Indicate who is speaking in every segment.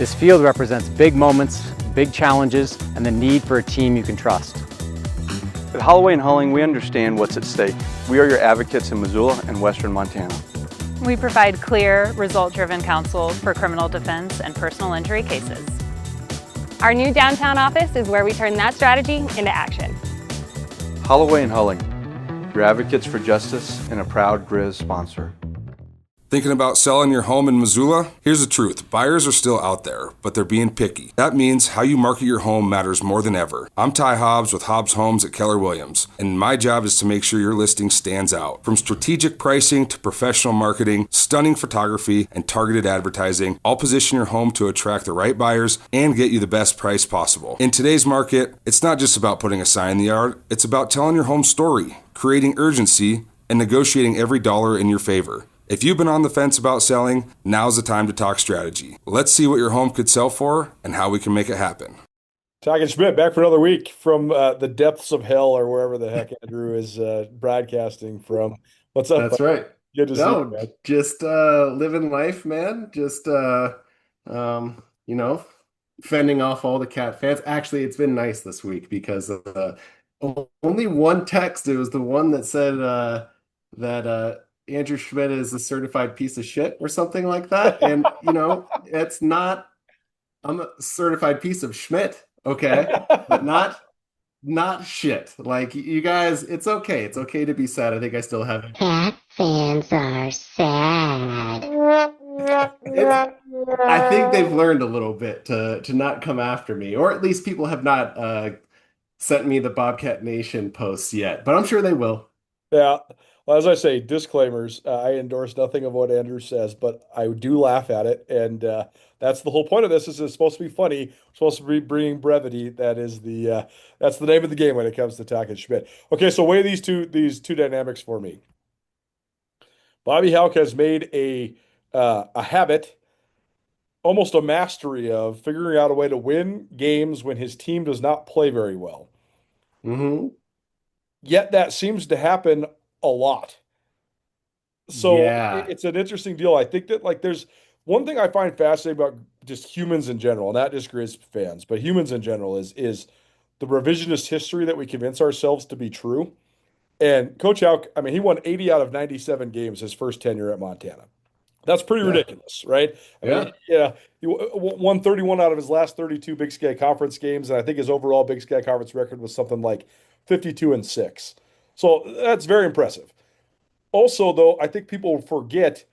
Speaker 1: This field represents big moments, big challenges, and the need for a team you can trust.
Speaker 2: At Holloway and Hulling, we understand what's at stake. We are your advocates in Missoula and Western Montana.
Speaker 3: We provide clear, result-driven counsel for criminal defense and personal injury cases.
Speaker 4: Our new downtown office is where we turn that strategy into action.
Speaker 2: Holloway and Hulling, your advocates for justice and a proud Griz sponsor.
Speaker 5: Thinking about selling your home in Missoula? Here's the truth. Buyers are still out there, but they're being picky. That means how you market your home matters more than ever. I'm Ty Hobbs with Hobbs Homes at Keller Williams, and my job is to make sure your listing stands out. From strategic pricing to professional marketing, stunning photography, and targeted advertising, I'll position your home to attract the right buyers and get you the best price possible. In today's market, it's not just about putting a sign in the yard, it's about telling your home story, creating urgency, and negotiating every dollar in your favor. If you've been on the fence about selling, now's the time to talk strategy. Let's see what your home could sell for and how we can make it happen.
Speaker 6: Talkin Schmidt back for another week from the depths of hell or wherever the heck Andrew is broadcasting from. What's up?
Speaker 7: That's right.
Speaker 6: Good to see you, man.
Speaker 7: Just living life, man. Just fending off all the Cat fans. Actually, it's been nice this week because only one text. It was the one that said that Andrew Schmidt is a certified piece of shit or something like that. And, it's not, I'm a certified piece of Schmidt, okay? But not shit. Like, you guys, it's okay. It's okay to be sad. I think I still have it.
Speaker 8: Cat fans are sad.
Speaker 7: I think they've learned a little bit to not come after me, or at least people have not sent me the Bobcat Nation posts yet, but I'm sure they will.
Speaker 6: Yeah. Well, as I say, disclaimers, I endorse nothing of what Andrew says, but I do laugh at it. And that's the whole point of this. Is it's supposed to be funny. It's supposed to be bringing brevity. That's the name of the game when it comes to Talkin Schmidt. Okay, so weigh these two dynamics for me. Bobby Hauck has made a habit, almost a mastery of figuring out a way to win games when his team does not play very well.
Speaker 7: Mm-hmm.
Speaker 6: Yet that seems to happen a lot. So
Speaker 7: yeah.
Speaker 6: It's an interesting deal. I think that there's one thing I find fascinating about just humans in general, not just Griz fans, but humans in general is the revisionist history that we convince ourselves to be true. And Coach Hauck, I mean, he won 80 out of 97 games his first tenure at Montana. That's pretty ridiculous, right? I mean, he won 31 out of his last 32 Big Sky Conference games, and I think his overall Big Sky Conference record was something like 52-6. So that's very impressive. Also, though, I think people forget,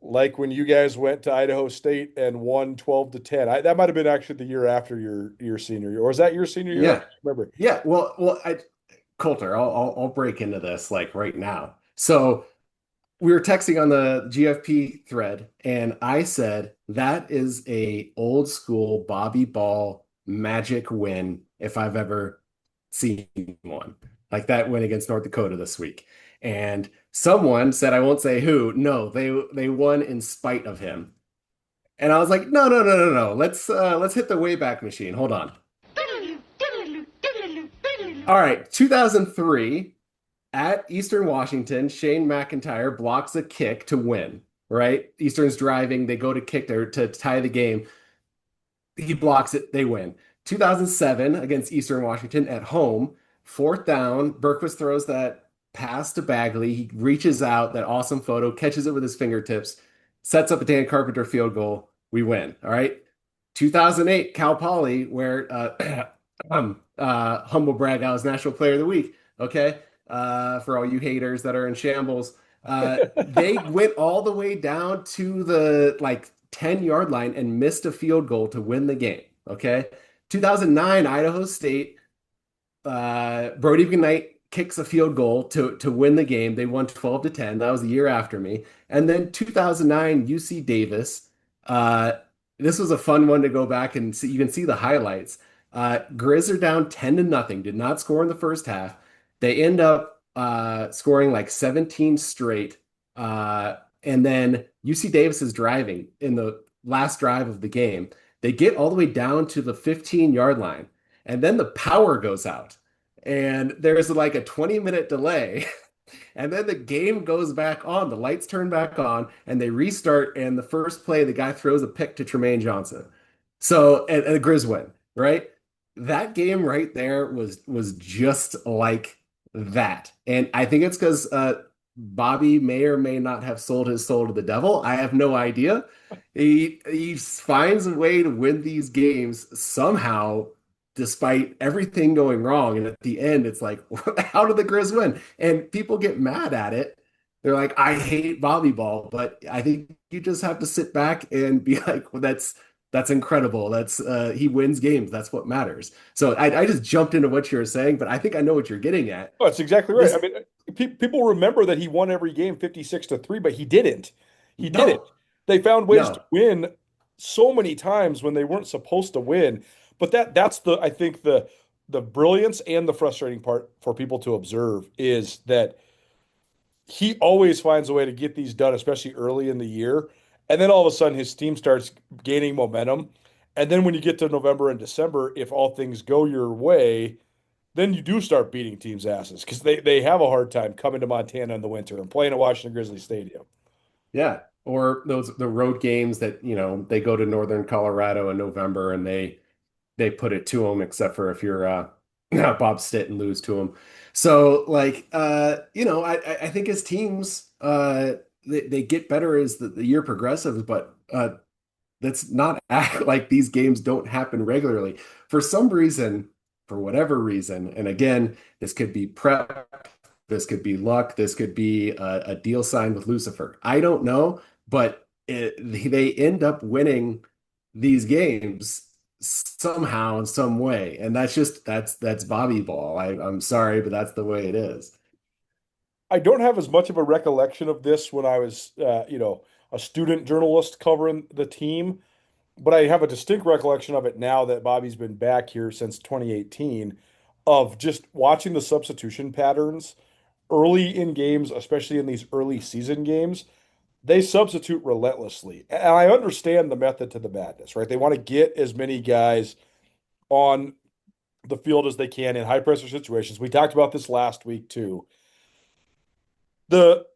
Speaker 6: like when you guys went to Idaho State and won 12-10. That might have been actually the year after your senior year, or is that your senior year?
Speaker 7: Yeah.
Speaker 6: I don't remember.
Speaker 7: Yeah. Well, Colter, I'll break into this like right now. So we were texting on the GFP thread, and I said that is a old school Bobby Ball magic win if I've ever seen one. Like that win against North Dakota this week. And someone said, I won't say who, no, they won in spite of him. And I was like, no. Let's hit the Wayback Machine. Hold on. All right, 2003 at Eastern Washington, Shane McIntyre blocks a kick to win, right? Eastern's driving, they go to kick to tie the game. He blocks it, they win. 2007 against Eastern Washington at home, 4th down, Berquist throws that pass to Bagley. He reaches out, that awesome photo, catches it with his fingertips, sets up a Dan Carpenter field goal. We win. All right. 2008, Cal Poly, where humble brag, I was National Player of the Week. Okay. For all you haters that are in shambles. They went all the way down to the 10-yard line and missed a field goal to win the game. Okay. 2009, Idaho State, Brody McKnight kicks a field goal to win the game. They won 12-10. That was the year after me. And then 2009, UC Davis. This was a fun one to go back and see. You can see the highlights. Griz are down 10-0. Did not score in the first half. They end up scoring 17 straight. And then UC Davis is driving in the last drive of the game. They get all the way down to the 15-yard line. And then the power goes out. And there's a 20-minute delay. And then the game goes back on. The lights turn back on. And they restart. And the first play, the guy throws a pick to Tremaine Johnson. So and the Grizz win, right? That game right there was just like that. And I think it's because Bobby may or may not have sold his soul to the devil. I have no idea. He finds a way to win these games somehow, despite everything going wrong. And at the end, it's like, how did the Grizz win? And people get mad at it. They're like, I hate Bobby ball, but I think you just have to sit back and be like, well, that's incredible. That's he wins games. That's what matters. So I just jumped into what you're saying, but I think I know what you're getting at.
Speaker 6: Oh, that's exactly right.
Speaker 7: This,
Speaker 6: I mean, people remember that he won every game 56-3, but he didn't. He
Speaker 7: no,
Speaker 6: didn't. They found ways to
Speaker 7: no.
Speaker 6: win so many times when they weren't supposed to win. But that's I think the brilliance and the frustrating part for people to observe is that he always finds a way to get these done, especially early in the year. And then all of a sudden his team starts gaining momentum. And then when you get to November and December, if all things go your way, then you do start beating teams' asses because they have a hard time coming to Montana in the winter and playing at Washington Grizzly Stadium.
Speaker 7: Yeah. Or the road games that, they go to Northern Colorado in November and they put it to them, except for if you're Bob Stitt and lose to them. So like I think as teams they get better as the year progresses, but that's not act like these games don't happen regularly. For some reason, for whatever reason, and again, this could be prep, this could be luck, this could be a deal signed with Lucifer. I don't know, but they end up winning these games somehow in some way, and that's Bobby ball. I'm sorry, but that's the way it is.
Speaker 6: I don't have as much of a recollection of this when I was, a student journalist covering the team, but I have a distinct recollection of it now that Bobby's been back here since 2018, of just watching the substitution patterns early in games, especially in these early season games. They substitute relentlessly. And I understand the method to the madness, right? They want to get as many guys on the field as they can in high pressure situations. We talked about this last week too. The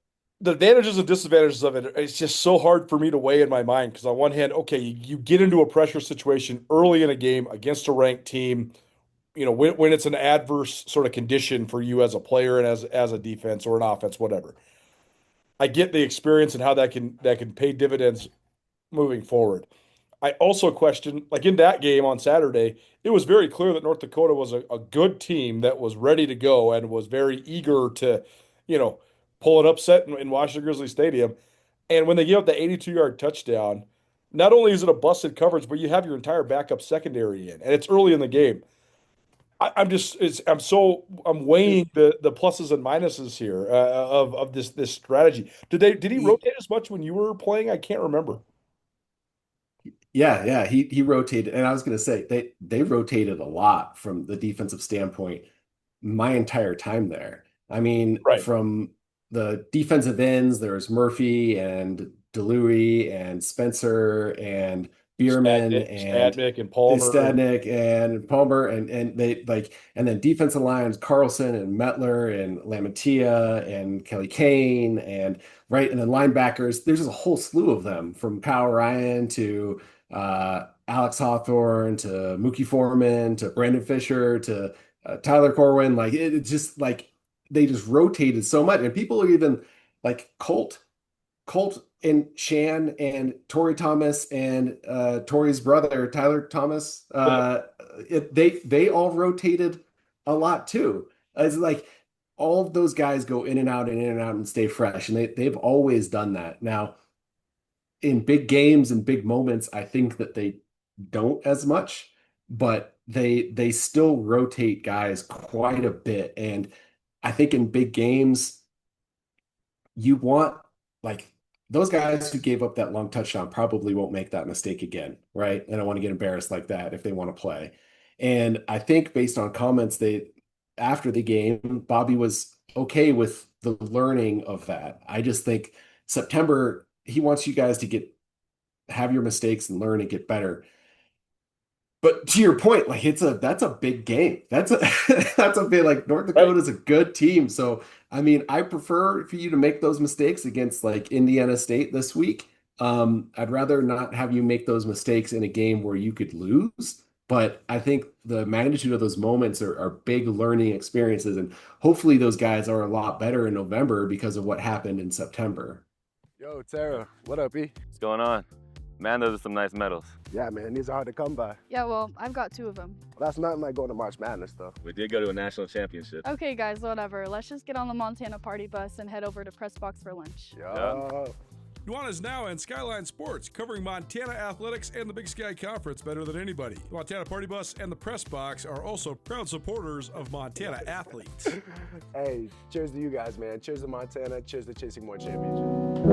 Speaker 6: the advantages and disadvantages of it, it's just so hard for me to weigh in my mind because on one hand, okay, you get into a pressure situation early in a game against a ranked team, when it's an adverse sort of condition for you as a player and as a defense or an offense, whatever. I get the experience and how that can pay dividends moving forward. I also question, like in that game on Saturday, it was very clear that North Dakota was a good team that was ready to go and was very eager to, you know, pull an upset in Washington Grizzly Stadium. And when they give up the 82-yard touchdown, not only is it a busted coverage, but you have your entire backup secondary in, and it's early in the game. I'm weighing the pluses and minuses here of this strategy. Did he rotate as much when you were playing? I can't remember.
Speaker 7: Yeah, he rotated, and I was going to say they rotated a lot from the defensive standpoint my entire time there. I mean,
Speaker 6: Right.
Speaker 7: from the defensive ends, there's Murphy and DeLuey and Spencer and Bierman and
Speaker 6: Stadnick and Palmer.
Speaker 7: Stadnick and Palmer and they like and then defensive lines Carlson and Mettler and Lamantia and Kelly Kane and right and then linebackers. There's just a whole slew of them from Kyle Ryan to Alex Hawthorne to Mookie Foreman to Brandon Fisher to Tyler Corwin. Like it's just like they just rotated so much, and people are even like Colt and Shan and Torrey Thomas and Torrey's brother Tyler Thomas. They all rotated a lot too. It's like all of those guys go in and out and in and out and stay fresh, and they've always done that. Now, in big games and big moments, I think that they don't as much, but they still rotate guys quite a bit. And I think in big games, you want like those guys who gave up that long touchdown probably won't make that mistake again, right? They don't want to get embarrassed like that if they want to play. And I think based on comments after the game, Bobby was okay with the learning of that. I just think September, he wants you guys to have your mistakes and learn and get better. But to your point, like that's a big game. That's a big like North Dakota is a good team. So I mean, I prefer for you to make those mistakes against like Indiana State this week I'd rather not have you make those mistakes in a game where you could lose. But I think the magnitude of those moments are big learning experiences. And hopefully those guys are a lot better in November because of what happened in September.
Speaker 9: Yo, Tara, what up, E?
Speaker 10: What's going on? Man, those are some nice medals.
Speaker 9: Yeah, man, these are hard to come by.
Speaker 11: Yeah, well, I've got 2 of them.
Speaker 9: Well, that's nothing like going to March Madness, though.
Speaker 10: We did go to a national championship.
Speaker 11: Okay, guys, whatever. Let's just get on the Montana party bus and head over to Press Box for lunch.
Speaker 9: Yeah.
Speaker 12: Nuanez now and Skyline Sports, covering Montana athletics and the Big Sky Conference better than anybody. The Montana Party Bus and the Press Box are also proud supporters of Montana athletes.
Speaker 9: Hey, cheers to you guys, man. Cheers to Montana. Cheers to chasing more championships.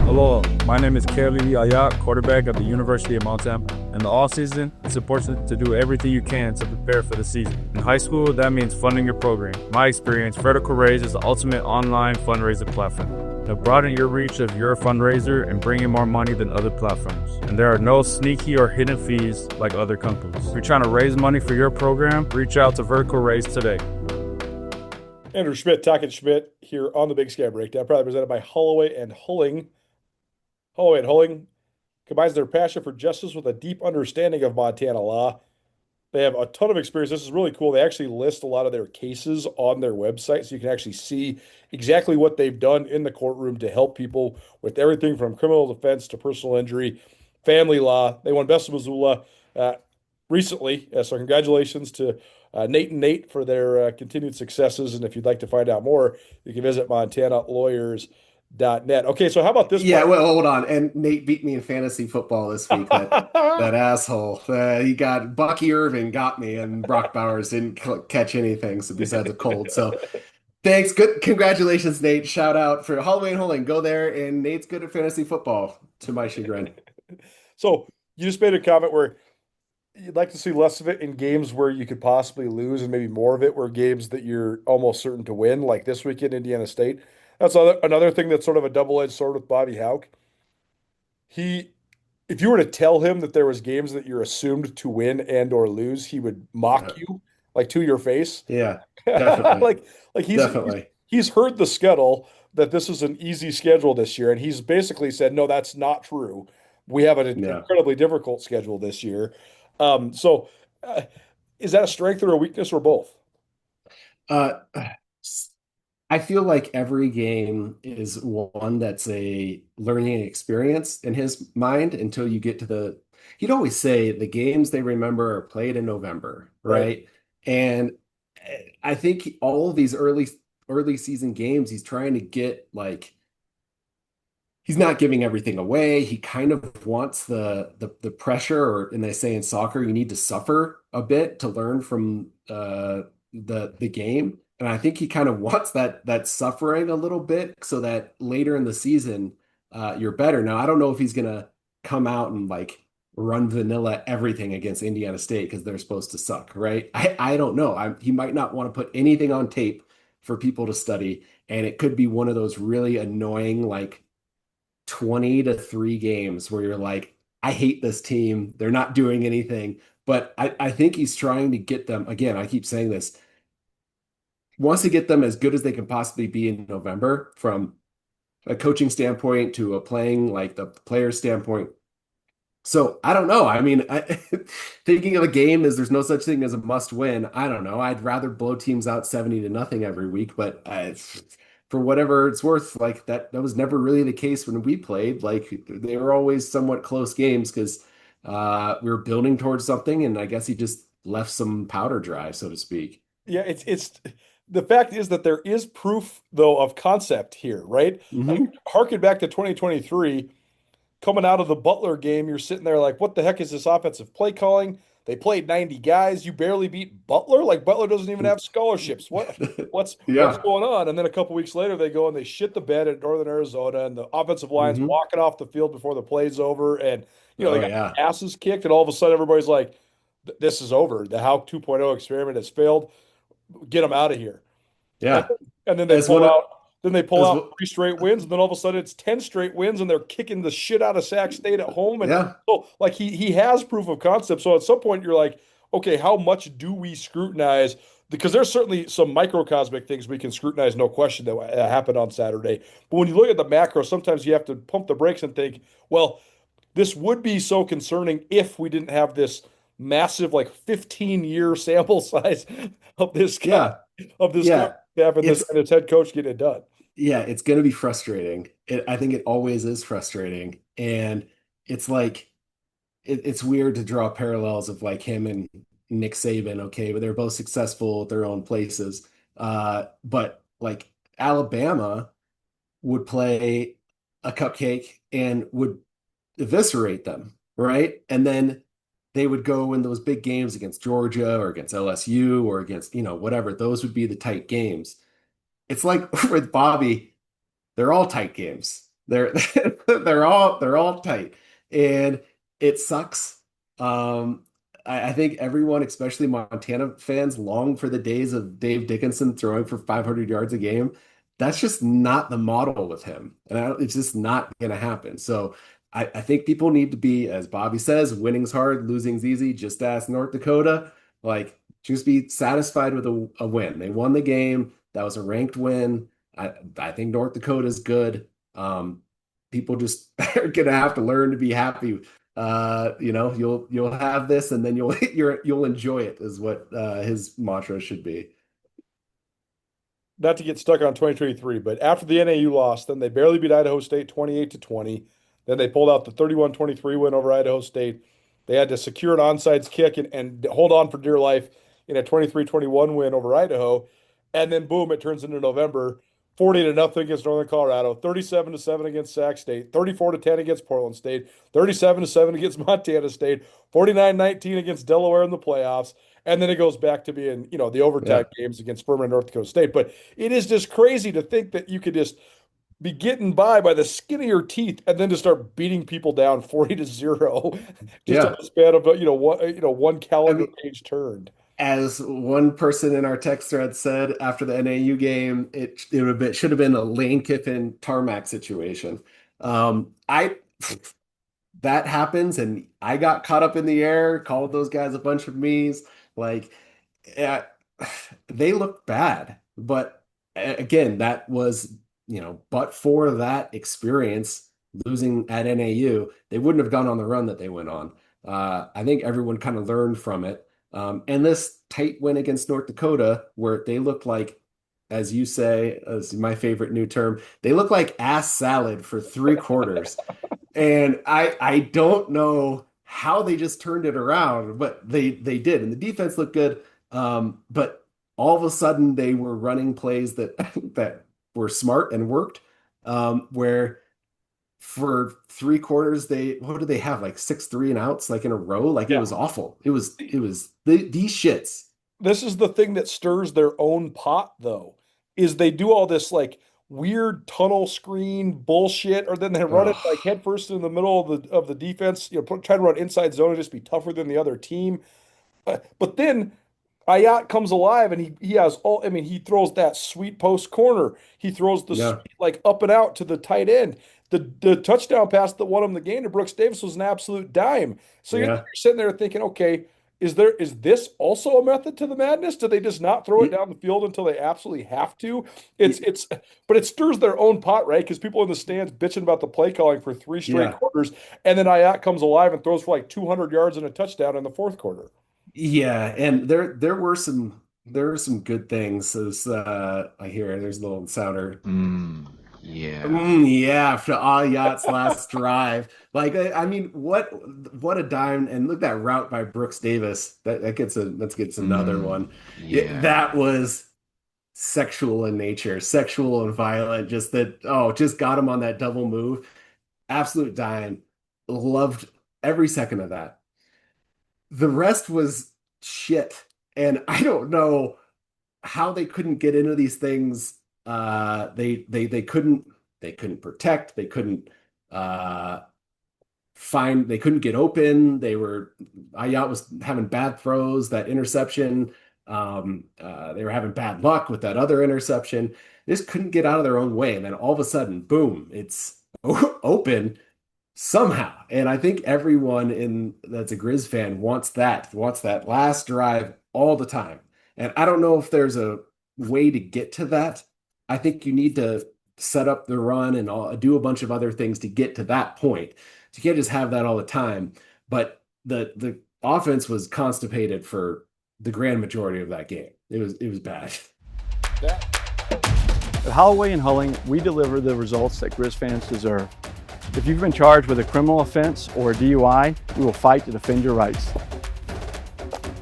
Speaker 13: Hello, my name is Ah Yat, quarterback at the University of Montana. In the off-season, it's important to do everything you can to prepare for the season. In high school, that means funding your program. In my experience, Vertical Raise is the ultimate online fundraising platform. Now broaden your reach of your fundraiser and bring in more money than other platforms. And there are no sneaky or hidden fees like other companies. If you're trying to raise money for your program, reach out to Vertical Raise today.
Speaker 6: Andrew Schmidt, Talkin Schmidt here on the Big Sky Breakdown, proudly presented by Holloway and Hulling. Holloway and Hulling combines their passion for justice with a deep understanding of Montana law. They have a ton of experience. This is really cool. They actually list a lot of their cases on their website, so you can actually see exactly what they've done in the courtroom to help people with everything from criminal defense to personal injury, family law. They won Best of Missoula recently, so congratulations to Nate and Nate for their continued successes. And if you'd like to find out more, you can visit montanalawyers.net. Okay, so how about this?
Speaker 7: Yeah, well, hold on. And Nate beat me in fantasy football this week. That asshole. He got Bucky Irving got me, and Brock Bowers didn't catch anything besides a cold. So thanks. Good. Congratulations, Nate. Shout out for Holloway and Hulling. Go there, and Nate's good at fantasy football, to my chagrin.
Speaker 6: So you just made a comment where you'd like to see less of it in games where you could possibly lose, and maybe more of it where games that you're almost certain to win, like this weekend, Indiana State. That's another thing that's sort of a double-edged sword with Bobby Hauck. If you were to tell him that there was games that you're assumed to win and or lose, he would mock you, like, to your face.
Speaker 7: Yeah, definitely.
Speaker 6: he's heard the scuttle that this is an easy schedule this year, and he's basically said, no, that's not true. We have an incredibly difficult schedule this year. Is that a strength or a weakness or both?
Speaker 7: I feel like every game is one that's a learning experience in his mind until you get to he'd always say the games they remember are played in November, right? And I think all of these early season games, he's trying to get, like, he's not giving everything away. He kind of wants the pressure, and they say in soccer, you need to suffer a bit to learn from the game. And I think he kind of wants that suffering a little bit so that later in the season, you're better. Now, I don't know if he's going to come out and, like, run vanilla everything against Indiana State because they're supposed to suck, right? I don't know. He might not want to put anything on tape for people to study. And it could be one of those really annoying, like, 20-3 games where you're like, I hate this team. They're not doing anything. But I think he's trying to get them, again, I keep saying this, wants to get them as good as they can possibly be in November from a coaching standpoint to a playing, like, the player standpoint. So I don't know. I mean, thinking of a game as there's no such thing as a must win. I don't know. I'd rather blow teams out 70-0 every week, but for whatever it's worth, like, that was never really the case when we played. Like, they were always somewhat close games because we were building towards something, and I guess he just left some powder dry, so to speak.
Speaker 6: Yeah, it's the fact is that there is proof, though, of concept here, right?
Speaker 7: Mm-hmm.
Speaker 6: Like, harken back to 2023, coming out of the Butler game, you're sitting there like, what the heck is this offensive play calling? They played 90 guys. You barely beat Butler. Like, Butler doesn't even have scholarships. What's going on? And then a couple weeks later, they go and they shit the bed at Northern Arizona, and the offensive line's walking off the field before the play's over, and they got their asses kicked, and all of a sudden everybody's like, this is over. The Hauck 2.0 experiment has failed. Get them out of here.
Speaker 7: Yeah.
Speaker 6: And then they pull out. Then they pull out 3 straight wins, and then all of a sudden it's 10 straight wins, and they're kicking the shit out of Sac State at home. And so, like, he has proof of concept. So at some point you're like, okay, how much do we scrutinize because there's certainly some microcosmic things we can scrutinize, no question, that happened on Saturday. But when you look at the macro, sometimes you have to pump the brakes and think, well, this would be so concerning if we didn't have this massive, like 15-year sample size of this guy, of this guy having this and his head coach getting it done.
Speaker 7: Yeah, it's going to be frustrating. I think it always is frustrating. And it's like, it's weird to draw parallels of like him and Nick Saban, okay, but they're both successful at their own places. But like Alabama would play a cupcake and would eviscerate them, right? And then they would go in those big games against Georgia or against LSU or against, whatever. Those would be the tight games. It's like with Bobby, they're all tight games. They're they're all tight, and it sucks. I think everyone, especially Montana fans, long for the days of Dave Dickinson throwing for 500 yards a game. That's just not the model with him, and it's just not going to happen. So I think people need to be, as Bobby says, winning's hard, losing's easy. Just ask North Dakota. Like, just be satisfied with a win. They won the game. That was a ranked win. I think North Dakota's good. People just are gonna have to learn to be happy. You'll have this, and then you'll enjoy it, is what his mantra should be.
Speaker 6: Not to get stuck on 2023, but after the NAU loss, then they barely beat Idaho State 28-20. Then they pulled out the 31-23 win over Idaho State. They had to secure an onside kick and hold on for dear life in a 23-21 win over Idaho. And then boom, it turns into November, 40-0 against Northern Colorado, 37-7 against Sac State, 34-10 against Portland State, 37-7 against Montana State, 49-19 against Delaware in the playoffs. And then it goes back to being, the overtime games against Furman and North Dakota State. But it is just crazy to think that you could just be getting by the skin of your teeth and then to start beating people down 40-0 just on the span of one calendar page turned.
Speaker 7: As one person in our text thread said after the NAU game, it should have been a Lane Kiffin tarmac situation. That happens, and I got caught up in the air, called those guys a bunch of me's. Like, they look bad, but again, that was, but for that experience, losing at NAU, they wouldn't have gone on the run that they went on. I think everyone kind of learned from it. And this tight win against North Dakota, where they looked like, as you say, as my favorite new term, they look like ass salad for 3 quarters. And I don't know how they just turned it around, but they did. And the defense looked good. But all of a sudden they were running plays that were smart and worked, where for 3 quarters, what did they have? Like 6 3-and-outs like in a row? Like, it was awful. It was these shits.
Speaker 6: This is the thing that stirs their own pot, though, is they do all this like weird tunnel screen bullshit, or then they run it like head first in the middle of the defense, try to run inside zone and just be tougher than the other team. But then Ah Yat comes alive, and he has he throws that sweet post corner. He throws the sweet, up and out to the tight end. The touchdown pass that won him the game to Brooks Davis was an absolute dime. So you're sitting there thinking, okay, is this also a method to the madness? Do they just not throw it down the field until they absolutely have to? But it stirs their own pot, right? Because people in the stands bitching about the play calling for 3 straight quarters, and then Ah Yat comes alive and throws for like 200 yards and a touchdown in the 4th quarter.
Speaker 7: Yeah, and there were some good things. As I hear, there's a little sounder. After Ah Yat's last drive. Like, what a dime. And look at that route by Brooks Davis. That gets another one. Yeah, that was sexual in nature, sexual and violent. Just got him on that double move. Absolute dime. Loved every second of that. The rest was shit. And I don't know how they couldn't get into these things. They couldn't protect. They couldn't they couldn't get open. Ah Yat was having bad throws, that interception. They were having bad luck with that other interception. They just couldn't get out of their own way. And then all of a sudden, boom, it's open somehow. And I think everyone that's a Griz fan wants that last drive all the time. And I don't know if there's a way to get to that. I think you need to set up the run and do a bunch of other things to get to that point. So you can't just have that all the time. But the offense was constipated for the grand majority of that game. It was bad.
Speaker 2: At Holloway and Hulling, we deliver the results that Griz fans deserve. If you've been charged with a criminal offense or a DUI, we will fight to defend your rights.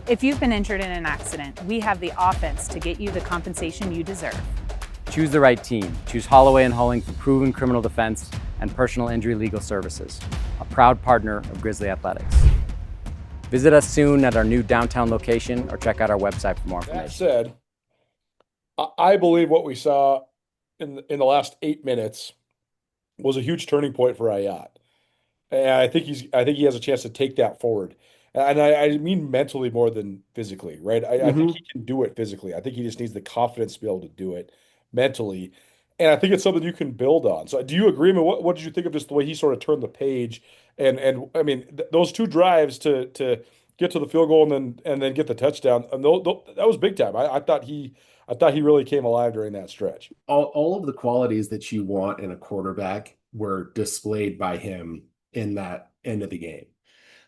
Speaker 3: If you've been injured in an accident, we have the offense to get you the compensation you deserve.
Speaker 1: Choose the right team. Choose Holloway and Hulling for proven criminal defense and personal injury legal services, a proud partner of Grizzly Athletics. Visit us soon at our new downtown location or check out our website for more information.
Speaker 6: That said, I believe what we saw in the last 8 minutes was a huge turning point for Ah Yat. And I think he has a chance to take that forward. And I mean mentally more than physically, right? I think he can do it physically. I think he just needs the confidence to be able to do it mentally. And I think it's something you can build on. So do you agree? I mean, what did you think of just the way he sort of turned the page? And I mean, those 2 drives to get to the field goal and then get the touchdown, and that was big time. I thought he really came alive during that stretch.
Speaker 7: All of the qualities that you want in a quarterback were displayed by him in that end of the game.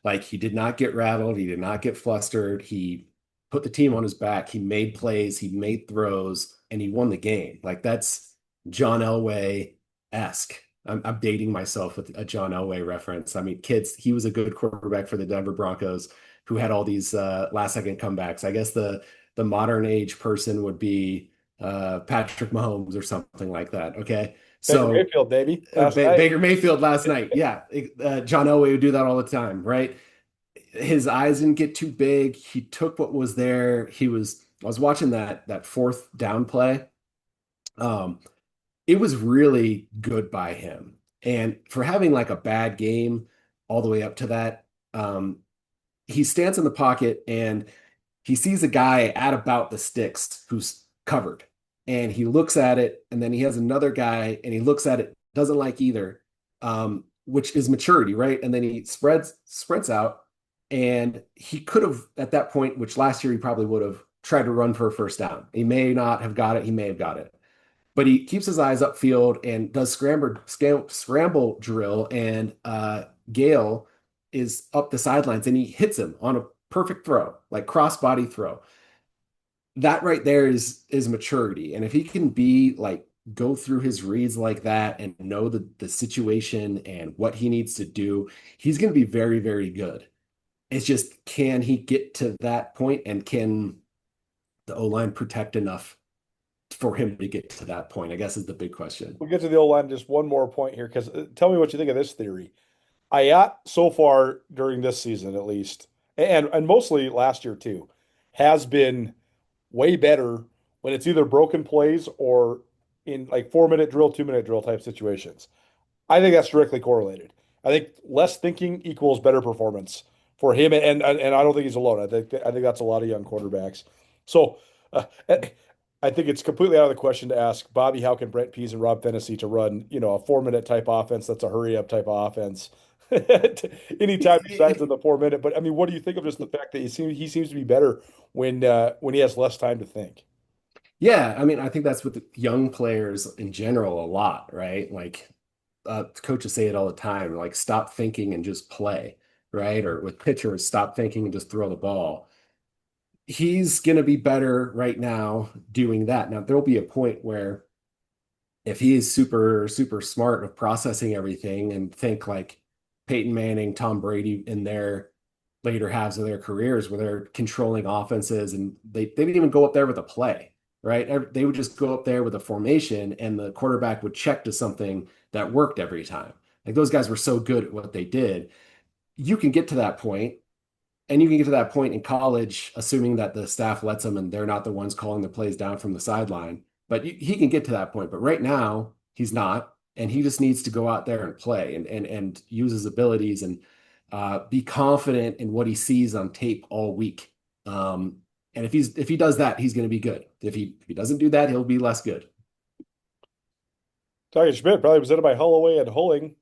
Speaker 7: Like, he did not get rattled. He did not get flustered. He put the team on his back. He made plays. He made throws, and he won the game. Like, that's John Elway-esque. I'm dating myself with a John Elway reference. I mean, kids, he was a good quarterback for the Denver Broncos who had all these last-second comebacks. I guess the modern age person would be Patrick Mahomes or something like that. Okay.
Speaker 6: Baker Mayfield, baby.
Speaker 7: Baker Mayfield last night. Yeah. John Elway would do that all the time, right? His eyes didn't get too big. He took what was there. I was watching that fourth down play. It was really good by him. And for having like a bad game all the way up to that, he stands in the pocket and he sees a guy at about the sticks who's covered. And he looks at it, and then he has another guy, and he looks at it, doesn't like either, which is maturity, right? And then he sprints out, and he could have, at that point, which last year he probably would have, tried to run for a first down. He may not have got it. He may have got it. But he keeps his eyes upfield and does scramble drill, and Gale is up the sidelines, and he hits him on a perfect throw, like cross-body throw. That right there is maturity. And if he can go through his reads like that and know the situation and what he needs to do, he's going to be very, very good. It's just, can he get to that point, and can the O-line protect enough for him to get to that point, I guess, is the big question.
Speaker 6: We'll get to the O-line just one more point here, because tell me what you think of this theory. Ah Yat, so far during this season at least, and mostly last year too, has been way better when it's either broken plays or in like 4-minute drill, 2-minute drill type situations. I think that's directly correlated. I think less thinking equals better performance for him, and I don't think he's alone. I think that's a lot of young quarterbacks. So I think it's completely out of the question to ask Bobby Hauck and Brent Pease and Rob Fennessy to run, a 4-minute type offense that's a hurry up type of offense anytime besides in the 4-minute. But I mean, what do you think of just the fact that he seems to be better when he has less time to think?
Speaker 7: Yeah, I mean, I think that's with young players in general a lot, right? Like coaches say it all the time, like stop thinking and just play, right? Or with pitchers, stop thinking and just throw the ball. He's going to be better right now doing that. Now, there'll be a point where if he is super, super smart of processing everything and think like Peyton Manning, Tom Brady in their later halves of their careers where they're controlling offenses, and they didn't even go up there with a play, right? They would just go up there with a formation, and the quarterback would check to something that worked every time. Like, those guys were so good at what they did. You can get to that point, and you can get to that point in college, assuming that the staff lets them and they're not the ones calling the plays down from the sideline. But he can get to that point. But right now, he's not. And he just needs to go out there and play and use his abilities and be confident in what he sees on tape all week. And if he does that, he's going to be good. If he doesn't do that, he'll be less good.
Speaker 6: Talkin Schmidt, probably presented by Holloway and Hulling.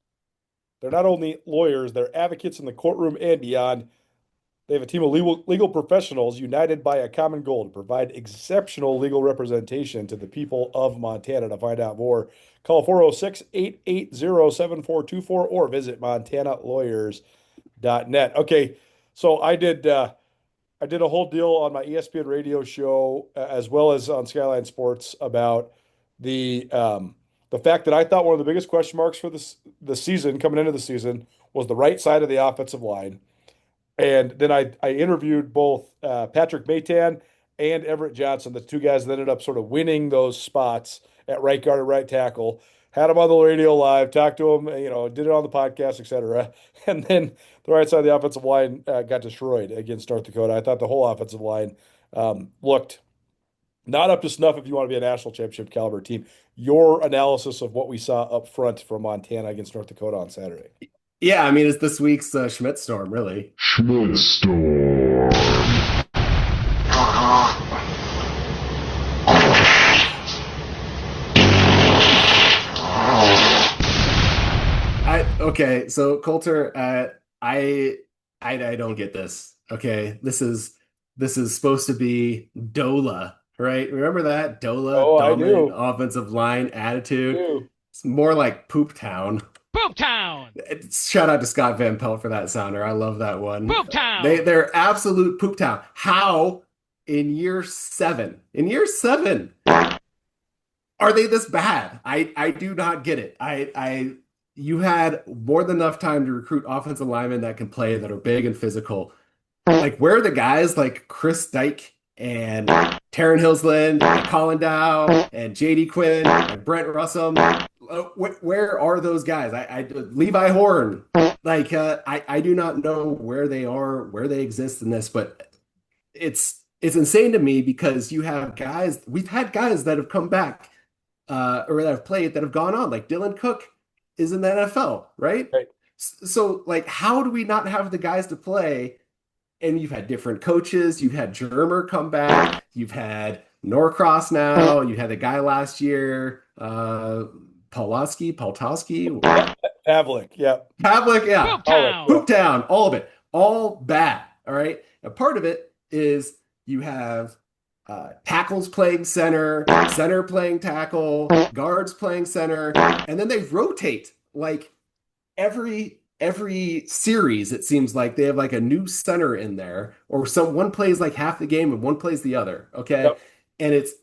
Speaker 6: They're not only lawyers, they're advocates in the courtroom and beyond. They have a team of legal professionals united by a common goal to provide exceptional legal representation to the people of Montana. To find out more, call 406-880-7424 or visit montanalawyers.net. Okay, so I did a whole deal on my ESPN radio show as well as on Skyline Sports about the fact that I thought one of the biggest question marks for the season coming into the season was the right side of the offensive line. And then I interviewed both Patrick Maytan and Everett Johnson, the two guys that ended up sort of winning those spots at right guard and right tackle. Had them on the radio live, talked to them, did it on the podcast, etc. And then the right side of the offensive line got destroyed against North Dakota. I thought the whole offensive line looked not up to snuff if you want to be a national championship caliber team. Your analysis of what we saw up front from Montana against North Dakota on Saturday.
Speaker 7: Yeah, I mean, it's this week's Schmidt Storm, really.
Speaker 14: Schmidt Storm.
Speaker 7: Okay, so Colter, I don't get this. Okay, this is supposed to be DOLA, right? Remember that DOLA, dominant offensive line attitude. It's more like Poop Town.
Speaker 15: Poop Town.
Speaker 7: Shout out to Scott Van Pelt for that sounder. I love that one.
Speaker 15: Poop Town.
Speaker 7: They're absolute Poop Town. How in year seven are they this bad? I do not get it. You had more than enough time to recruit offensive linemen that can play, that are big and physical. Like, where are the guys like Chris Dyke and Taryn Hillsland and Colin Dow and JD Quinn and Brent Russell? Where are those guys? Levi Horn. Like, I do not know where they are, where they exist in this, but it's insane to me because you have guys, we've had guys that have come back or that have played that have gone on, like Dylan Cook is in the NFL, right? So, like, how do we not have the guys to play? And you've had different coaches. You've had Germer come back. You've had Norcross now. You had the guy last year, Pawlowski.
Speaker 6: Pavlik, yeah.
Speaker 7: Poop Town, all of it. All bad, all right? And part of it is you have tackles playing center playing tackle, guards playing center, and then they rotate. Like, every series, it seems like they have like a new center in there, or one plays like half the game and one plays the other. Okay. Yep. And it's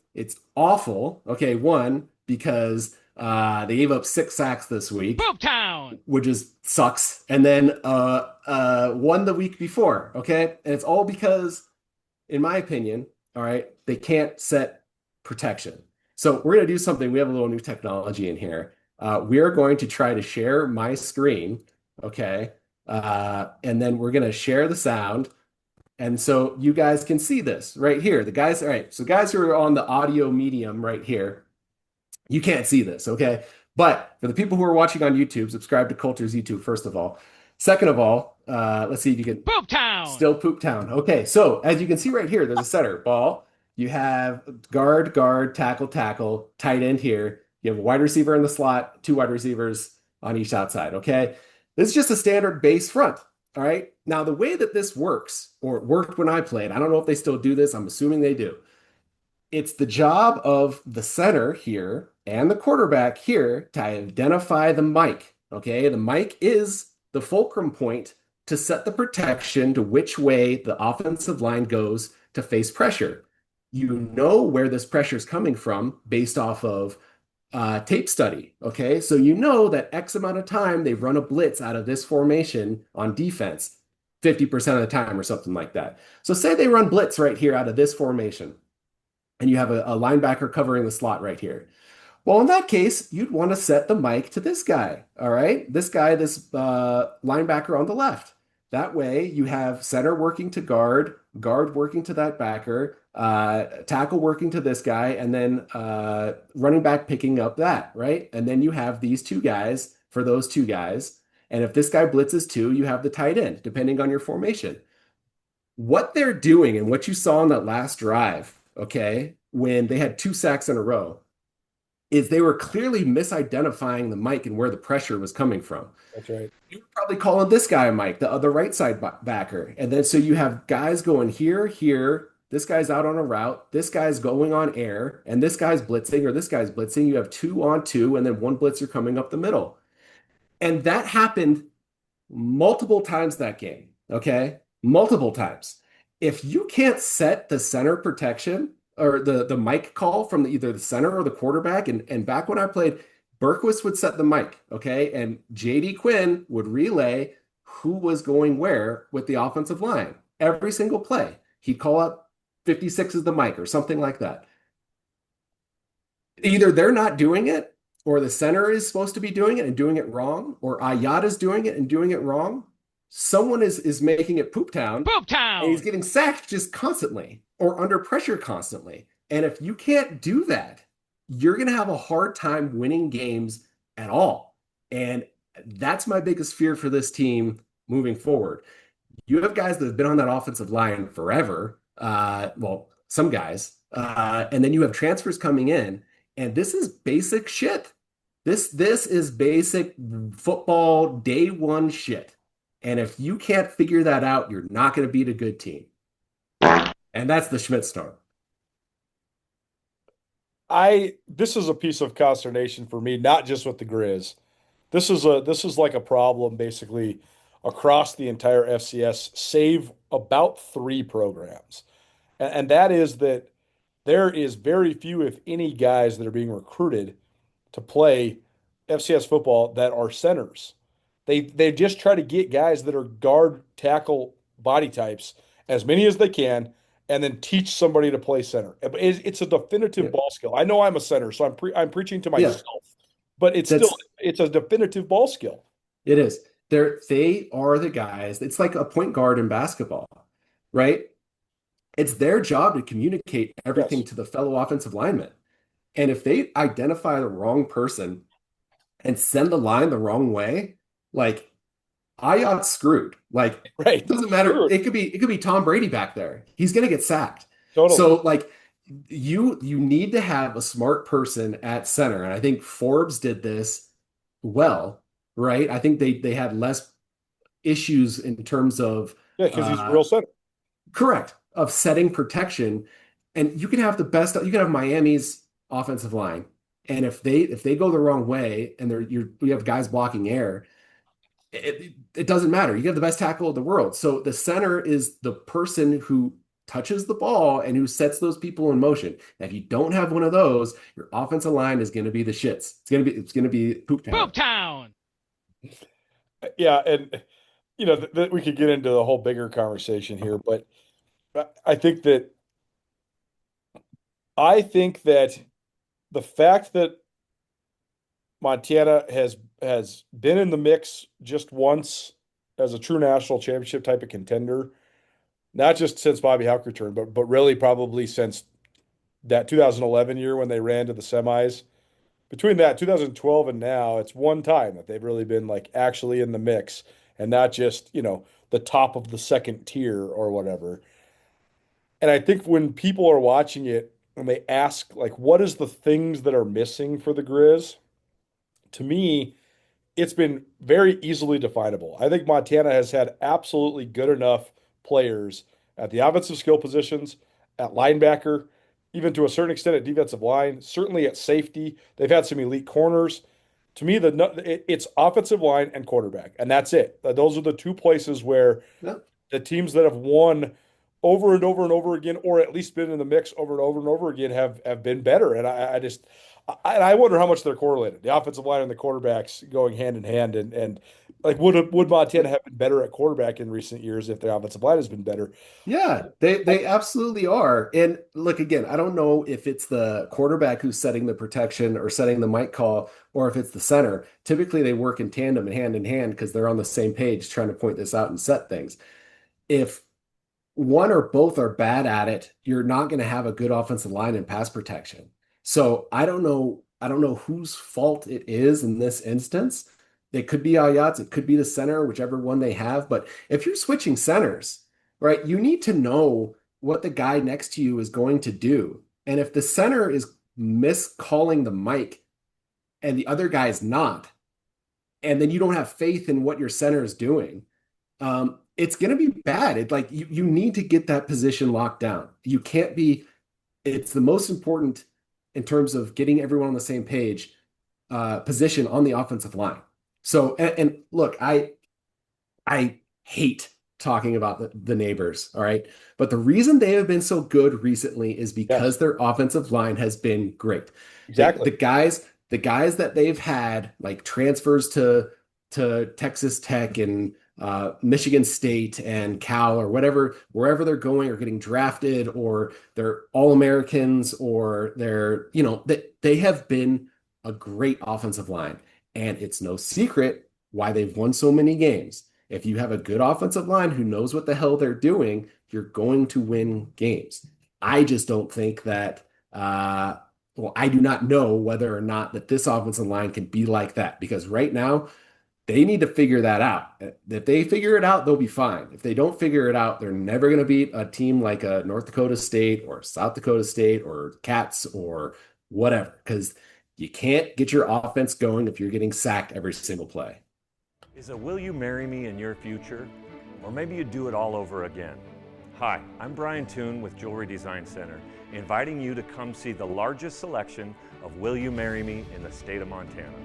Speaker 7: awful. Okay. One, because they gave up 6 sacks this week,
Speaker 15: Poop Town,
Speaker 7: which sucks. And then one the week before. Okay. And it's all because, in my opinion, all right, they can't set protection. So we're going to do something. We have a little new technology in here. We are going to try to share my screen. Okay. And then we're going to share the sound. And so you guys can see this right here. The guys, all right. So guys who are on the audio medium right here, you can't see this. Okay. But for the people who are watching on YouTube, subscribe to Colter's YouTube, first of all. Second of all, let's see if you can.
Speaker 15: Poop Town.
Speaker 7: Still Poop Town. Okay. So as you can see right here, there's a setter ball. You have guard, tackle, tight end here. You have a wide receiver in the slot, 2 wide receivers on each outside. Okay. This is just a standard base front. All right. Now, the way that this works, or it worked when I played, I don't know if they still do this. I'm assuming they do. It's the job of the center here and the quarterback here to identify the mic. Okay. The mic is the fulcrum point to set the protection to which way the offensive line goes to face pressure. You know where this pressure is coming from based off of tape study. Okay. So you know that X amount of time they've run a blitz out of this formation on defense, 50% of the time or something like that. So say they run blitz right here out of this formation and you have a linebacker covering the slot right here. Well, in that case, you'd want to set the mic to this guy. All right. This guy, this linebacker on the left. That way you have center working to guard working to that backer, tackle working to this guy, and then running back picking up that, right? And then you have these 2 guys for those 2 guys. And if this guy blitzes 2, you have the tight end, depending on your formation. What they're doing and what you saw on that last drive, okay, when they had 2 sacks in a row, is they were clearly misidentifying the Mike and where the pressure was coming from.
Speaker 6: That's right.
Speaker 7: You were probably calling this guy Mike, the other right side backer. And then so you have guys going here, here. This guy's out on a route. This guy's going on air. And this guy's blitzing or this guy's blitzing. You have 2-on-2 and then one blitzer coming up the middle. And that happened multiple times that game. Okay? Multiple times. If you can't set the center protection or the Mike call from either the center or the quarterback, and back when I played, Berquist would set the mic, okay? And J.D. Quinn would relay who was going where with the offensive line. Every single play. He'd call up 56 as the mic or something like that. Either they're not doing it, or the center is supposed to be doing it and doing it wrong, or Ah Yat is doing it and doing it wrong. Someone is making it poop town.
Speaker 15: Poop town!
Speaker 7: And he's getting sacked just constantly or under pressure constantly. And if you can't do that, you're going to have a hard time winning games at all. And that's my biggest fear for this team moving forward. You have guys that have been on that offensive line forever. Well, some guys. And then you have transfers coming in. And this is basic shit. This is basic football day one shit. And if you can't figure that out, you're not going to beat a good team. And that's the Schmidt Storm.
Speaker 6: This is a piece of consternation for me, not just with the Griz. This is like a problem basically across the entire FCS, save about 3 programs. And that is that there is very few, if any, guys that are being recruited to play FCS football that are centers. They just try to get guys that are guard, tackle, body types, as many as they can, and then teach somebody to play center. It's a definitive ball skill. I know I'm a center, so I'm preaching to myself, but it's a definitive ball skill.
Speaker 7: It is. They are the guys. It's like a point guard in basketball, right? It's their job to communicate everything to the fellow offensive lineman. And if they identify the wrong person and send the line the wrong way, like Ah Yat's screwed. Like, it doesn't matter. Sure. It could be Tom Brady back there. He's gonna get sacked. Totally. So like you need to have a smart person at center. And I think Forbes did this well, right? I think they had less issues in terms of
Speaker 6: because he's a real center. Correct.
Speaker 7: Of setting protection. And you can have you can have Miami's offensive line. And if they go the wrong way and you have guys blocking air, it doesn't matter. You have the best tackle in the world. So the center is the person who touches the ball and who sets those people in motion. And if you don't have one of those, your offensive line is going to be the shits. It's going to be poop town.
Speaker 15: Poop town.
Speaker 6: Yeah, and we could get into the whole bigger conversation here, but I think that the fact that Montana has been in the mix just once as a true national championship type of contender, not just since Bobby Hauck returned, but really probably since that 2011 year when they ran to the semis. Between that 2012 and now, it's one time that they've really been like actually in the mix and not just, the top of the second tier or whatever. And I think when people are watching it and they ask, like, what is the things that are missing for the Griz? To me, it's been very easily definable. I think Montana has had absolutely good enough players at the offensive skill positions, at linebacker, even to a certain extent at defensive line, certainly at safety. They've had some elite corners. To me, it's offensive line and quarterback, and that's it. Those are the 2 places where the teams that have won over and over and over again, or at least been in the mix over and over and over again, have been better. And I wonder how much they're correlated. The offensive line and the quarterbacks going hand in hand, and like would Montana have been better at quarterback in recent years if their offensive line has been better?
Speaker 7: Yeah, they absolutely are. And look, again, I don't know if it's the quarterback who's setting the protection or setting the mic call, or if it's the center. Typically, they work in tandem and hand in hand because they're on the same page trying to point this out and set things. If one or both are bad at it, you're not going to have a good offensive line and pass protection. So I don't know whose fault it is in this instance. It could be Ah Yat's, it could be the center, whichever one they have. But if you're switching centers, right, you need to know what the guy next to you is going to do. And if the center is miscalling the mic and the other guy's not, and then you don't have faith in what your center is doing, it's going to be bad. It's like you need to get that position locked down. You can't be, it's the most important in terms of getting everyone on the same page, position on the offensive line. So, and look, I hate talking about the neighbors, all right? But the reason they have been so good recently is because their offensive line has been great.
Speaker 6: Exactly.
Speaker 7: The guys that they've had, like transfers to Texas Tech and Michigan State and Cal or whatever, wherever they're going or getting drafted, or they're All-Americans, or they're, they have been a great offensive line. And it's no secret why they've won so many games. If you have a good offensive line who knows what the hell they're doing, you're going to win games. I just don't think that, I do not know whether or not that this offensive line can be like that, because right now they need to figure that out. If they figure it out, they'll be fine. If they don't figure it out, they're never going to beat a team like a North Dakota State or South Dakota State or Cats or whatever, because you can't get your offense going if you're getting sacked every single play.
Speaker 15: Is a will you marry me in your future? Or maybe you do it all over again. Hi, I'm Brian Toon with Jewelry Design Center, inviting you to come see the largest selection of Will You Marry Me in the state of Montana.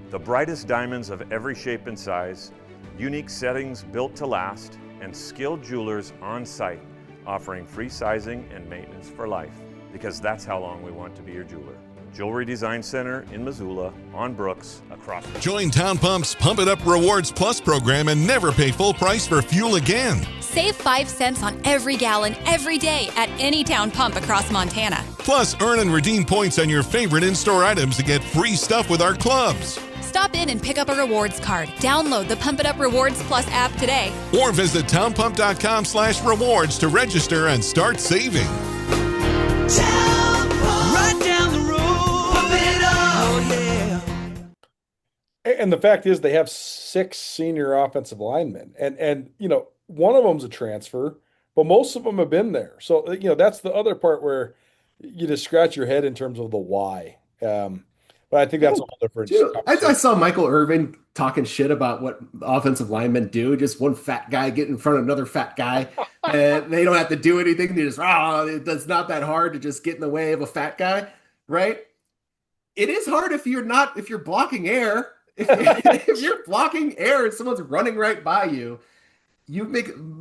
Speaker 15: The brightest diamonds of every shape and size, unique settings built to last, and skilled jewelers on site offering free sizing and maintenance for life, because that's how long we want to be your jeweler. Jewelry Design Center in Missoula, on Brooks, across the...
Speaker 16: Join Town Pump's Pump It Up Rewards Plus program and never pay full price for fuel again.
Speaker 17: Save 5 cents on every gallon every day at any Town Pump across Montana.
Speaker 16: Plus, earn and redeem points on your favorite in-store items to get free stuff with our clubs.
Speaker 17: Stop in and pick up a rewards card. Download the Pump It Up Rewards Plus app today.
Speaker 16: Or visit townpump.com/rewards to register and start saving.
Speaker 18: Right down the road.
Speaker 6: And the fact is, they have 6 senior offensive linemen, and one of them's a transfer, but most of them have been there. So that's the other part where you just scratch your head in terms of the why. But I think that's a whole different.
Speaker 7: Dude, I saw Michael Irvin talking shit about what offensive linemen do. Just one fat guy get in front of another fat guy, and they don't have to do anything. They just it's not that hard to just get in the way of a fat guy, right? It is hard if you're blocking air. If you're blocking air and someone's running right by you, you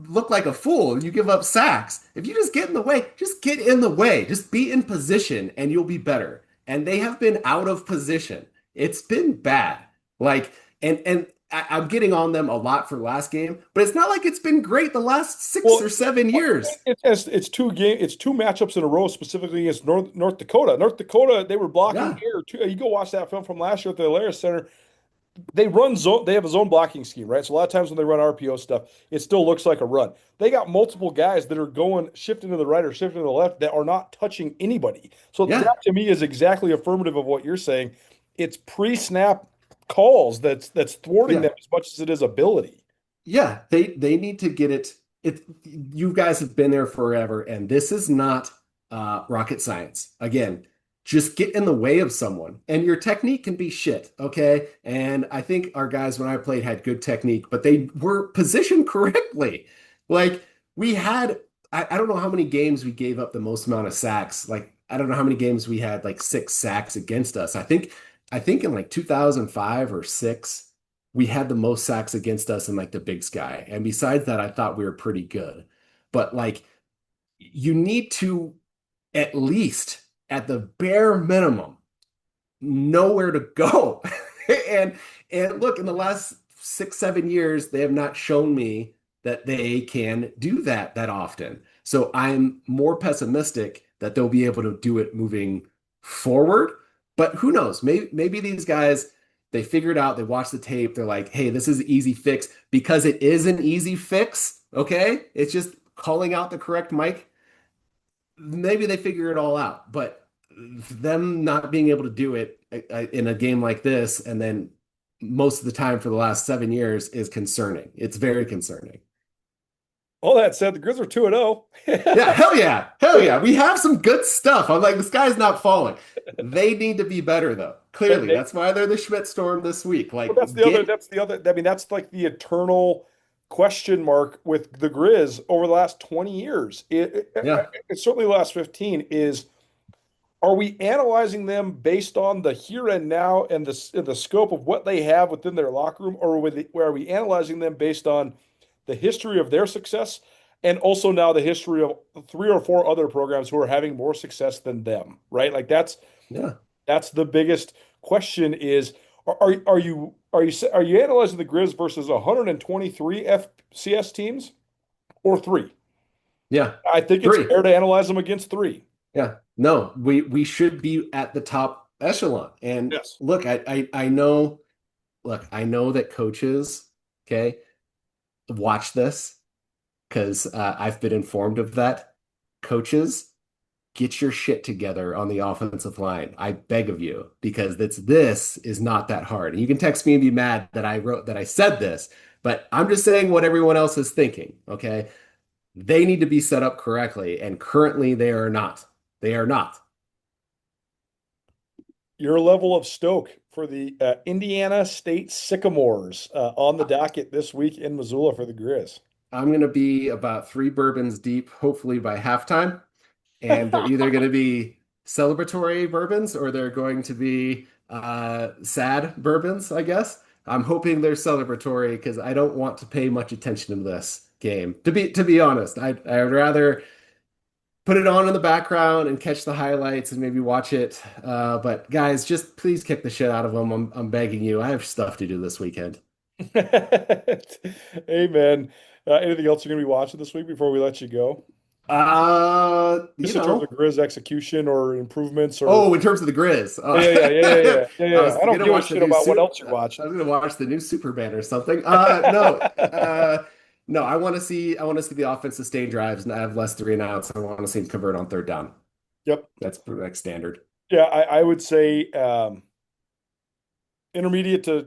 Speaker 7: look like a fool. You give up sacks. If you just get in the way, just get in the way. Just be in position and you'll be better. And they have been out of position. It's been bad. And I'm getting on them a lot for last game, but it's not like it's been great the last 6 or 7 years.
Speaker 6: It's 2 matchups in a row, specifically against North Dakota. North Dakota, they were blocking air too. You go watch that film from last year at the Alaris Center. They run zone. They have a zone blocking scheme, right? So a lot of times when they run RPO stuff, it still looks like a run. They got multiple guys that are shifting to the right or shifting to the left that are not touching anybody. So that to me is exactly affirmative of what you're saying. It's pre-snap calls that's thwarting them as much as it is ability.
Speaker 7: Yeah, they need to get it. You guys have been there forever, and this is not rocket science. Again, just get in the way of someone, and your technique can be shit, okay? And I think our guys, when I played, had good technique, but they were positioned correctly. Like, we had, I don't know how many games we gave up the most amount of sacks. Like, I don't know how many games we had, 6 sacks against us. I think in 2005 or 6, we had the most sacks against us in the Big Sky. And besides that, I thought we were pretty good. But you need to at least, at the bare minimum, know where to go. and look, in the last 6-7 years, they have not shown me that they can do that often. So I'm more pessimistic that they'll be able to do it moving forward. But who knows? Maybe these guys, they figured out, they watched the tape, they're like, hey, this is an easy fix, because it is an easy fix, okay? It's just calling out the correct mic. Maybe they figure it all out, but them not being able to do it in a game like this, and then most of the time for the last 7 years, is concerning. It's very concerning.
Speaker 6: All that said, the Griz are 2-0.
Speaker 7: Yeah, hell yeah. Hell yeah. We have some good stuff. I'm like, the sky's not falling. They need to be better, though. Clearly. That's why they're the Schmidt Storm this week. Like,
Speaker 6: well, that's the other. I mean, that's like the eternal question mark with the Griz over the last 20 years. It's certainly the last 15 is, are we analyzing them based on the here and now and the scope of what they have within their locker room, or are we analyzing them based on the history of their success and also now the history of 3 or 4 other programs who are having more success than them, right? Like that's the biggest question is, are you analyzing the Griz versus 123 FCS teams or 3?
Speaker 7: Yeah.
Speaker 6: I think it's fair to analyze them against 3.
Speaker 7: Yeah. No, we should be at the top echelon. And look, I know that coaches, okay, watch this because I've been informed of that. Coaches, get your shit together on the offensive line. I beg of you, because this is not that hard. And you can text me and be mad that I said this, but I'm just saying what everyone else is thinking. Okay. They need to be set up correctly. And currently they are not. They are not.
Speaker 6: Your level of stoke for the Indiana State Sycamores on the docket this week in Missoula for the Griz.
Speaker 7: I'm going to be about 3 bourbons deep, hopefully by halftime. And they're either going to be celebratory bourbons or they're going to be sad bourbons, I guess. I'm hoping they're celebratory because I don't want to pay much attention to this game. To be honest, I'd rather put it on in the background and catch the highlights and maybe watch it. But guys, just please kick the shit out of them. I'm begging you. I have stuff to do this weekend.
Speaker 6: Amen. Anything else you're going to be watching this week before we let you go? Just in terms of Griz execution or improvements, or
Speaker 7: in terms of the Griz.
Speaker 6: Yeah. I don't give a shit about what else you're watching.
Speaker 7: I was going to watch the new Superman or something. No. No, I want to see the offense sustain drives and have less 3 and outs. I want to see them convert on 3rd down.
Speaker 6: Yep,
Speaker 7: that's like standard.
Speaker 6: Yeah, I would say intermediate to